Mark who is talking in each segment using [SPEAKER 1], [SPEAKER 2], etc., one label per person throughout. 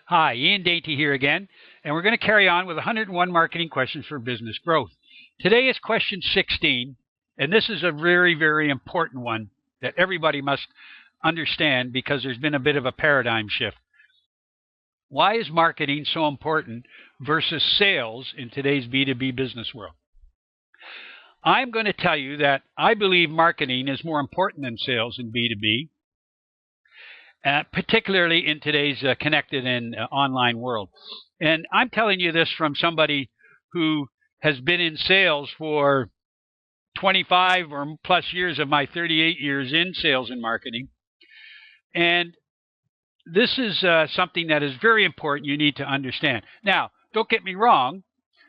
[SPEAKER 1] Hi, Ian Dainty here again, and we're going to carry on with 101 marketing questions for business growth. Today is question 16, and this is a very, very important one that everybody must understand because there's been a bit of a paradigm shift. Why is marketing so important versus sales in today's B2B business world? I'm going to tell you that I believe marketing is more important than sales in B2B. Particularly in today's connected and online world. And I'm telling you this from somebody who has been in sales for 25 or plus years of my 38 years in sales and marketing. And this is something that is very important you need to understand. Now, don't get me wrong,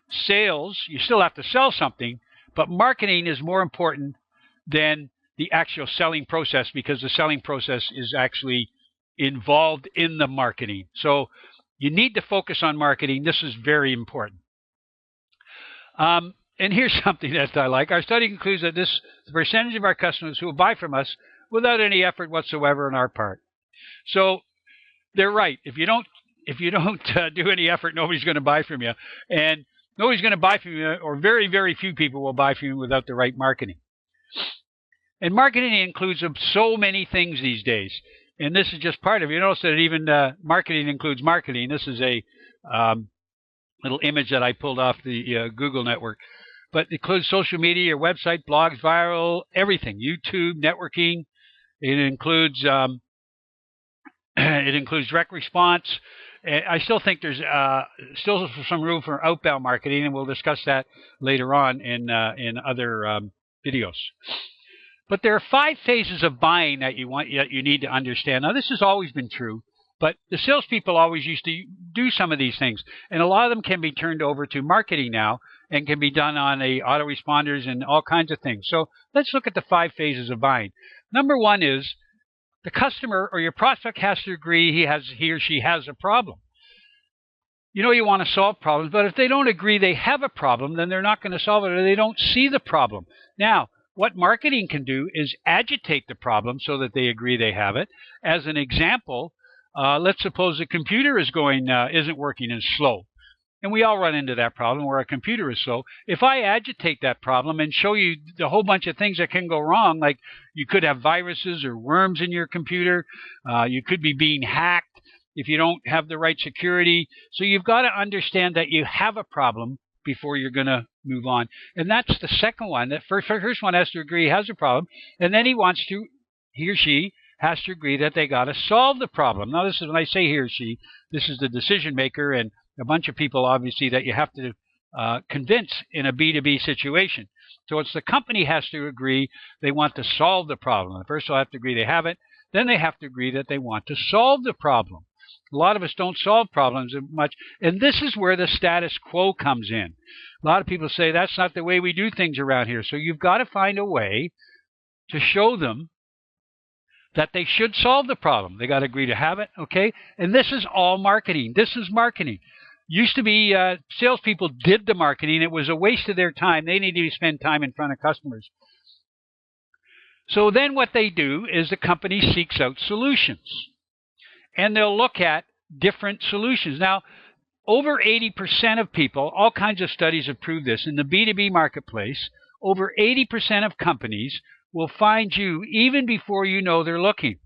[SPEAKER 1] sales, you still have to sell something, but marketing is more important than the actual selling process because the selling process is actually involved in the marketing. So you need to focus on marketing. This is very important. And here's something that I like. Our study concludes that the percentage of our customers who will buy from us without any effort whatsoever on our part. So they're right. If you don't do any effort, nobody's going to buy from you. And nobody's going to buy from you, or very, very few people will buy from you without the right marketing. And marketing includes so many things these days. And this is just part of it. You notice that even marketing includes marketing. This is a little image that I pulled off the Google network. But it includes social media, your website, blogs, viral, everything. YouTube, networking. It includes direct response. I still think there's still some room for outbound marketing, and we'll discuss that later on in other videos. But there are 5 phases of buying that you need to understand. Now, this has always been true, but the salespeople always used to do some of these things, and a lot of them can be turned over to marketing now and can be done on autoresponders and all kinds of things. So let's look at the 5 phases of buying. Number 1 is the customer or your prospect has to agree he or she has a problem. You want to solve problems, but if they don't agree they have a problem, then they're not going to solve it, or they don't see the problem. Now, what marketing can do is agitate the problem so that they agree they have it. As an example, let's suppose the computer isn't working and slow. And we all run into that problem where a computer is slow. If I agitate that problem and show you the whole bunch of things that can go wrong, like you could have viruses or worms in your computer, you could be being hacked if you don't have the right security. So you've got to understand that you have a problem before you're going to move on. And that's the second one. The first one has to agree he has a problem, and then he or she has to agree that they got to solve the problem. Now, this is when I say he or she, this is the decision maker and a bunch of people, obviously, that you have to convince in a B2B situation. So it's the company has to agree they want to solve the problem. First, they'll have to agree they have it. Then they have to agree that they want to solve the problem. A lot of us don't solve problems much, and this is where the status quo comes in. A lot of people say that's not the way we do things around here. So you've got to find a way to show them that they should solve the problem. They got to agree to have it, okay? And this is all marketing. This is marketing. Used to be salespeople did the marketing. It was a waste of their time. They need to spend time in front of customers. So then what they do is the company seeks out solutions. And they'll look at different solutions. Now, over 80% of people, all kinds of studies have proved this, in the B2B marketplace, over 80% of companies will find you even before you know they're looking.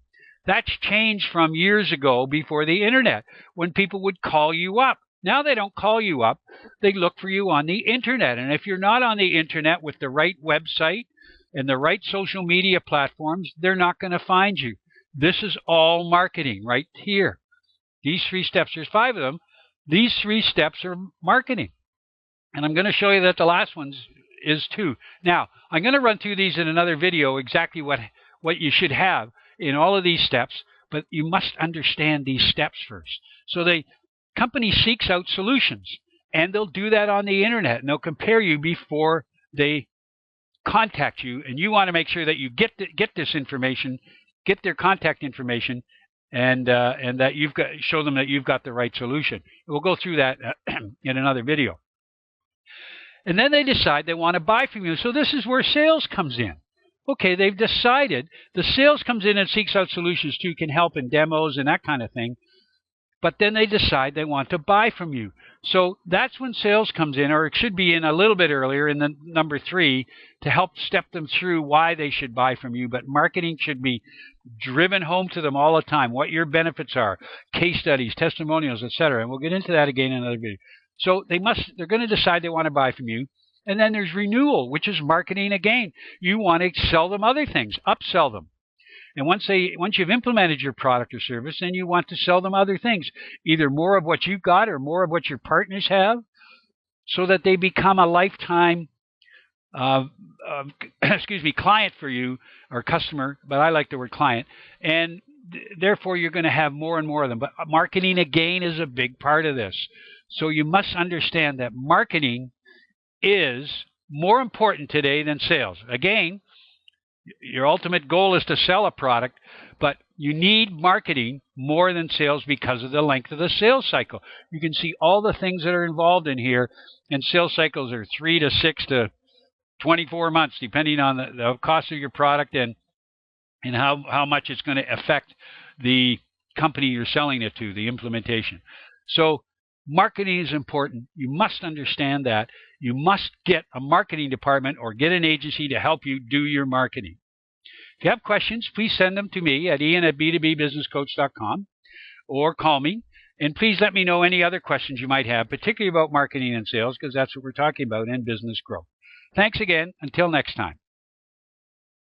[SPEAKER 1] That's changed from years ago before the internet, when people would call you up. Now they don't call you up. They look for you on the internet. And if you're not on the internet with the right website and the right social media platforms, they're not going to find you. This is all marketing right here. These 3 steps, there's 5 of them. These 3 steps are marketing. And I'm going to show you that the last one is too. Now, I'm going to run through these in another video, exactly what you should have in all of these steps, but you must understand these steps first. So the company seeks out solutions, and they'll do that on the internet, and they'll compare you before they contact you, and you want to make sure that you get this information, get their contact information, and that show them that you've got the right solution. We'll go through that in another video. And then they decide they want to buy from you. So this is where sales comes in. Okay, they've decided. The sales comes in and seeks out solutions too, can help in demos and that kind of thing. but then they decide they want to buy from you. So that's when sales comes in, or it should be in a little bit earlier in the number 3 to help step them through why they should buy from you. But marketing should be driven home to them all the time, what your benefits are, case studies, testimonials, etc. And we'll get into that again in another video. So they're going to decide they want to buy from you. And then there's renewal, which is marketing again. You want to sell them other things, upsell them. And once you've implemented your product or service, then you want to sell them other things, either more of what you've got or more of what your partners have, so that they become a lifetime client for you, or customer, but I like the word client. And therefore, you're going to have more and more of them. But marketing, again, is a big part of this. So you must understand that marketing is more important today than sales. Again, your ultimate goal is to sell a product, but you need marketing more than sales because of the length of the sales cycle. You can see all the things that are involved in here, and sales cycles are 3 to 6 to 24 months, depending on the cost of your product and how much it's going to affect the company you're selling it to, the implementation. So marketing is important. You must understand that. You must get a marketing department or get an agency to help you do your marketing. If you have questions, please send them to me at ian@b2bbusinesscoach.com or call me. And please let me know any other questions you might have, particularly about marketing and sales, because that's what we're talking about in business growth. Thanks again. Until next time.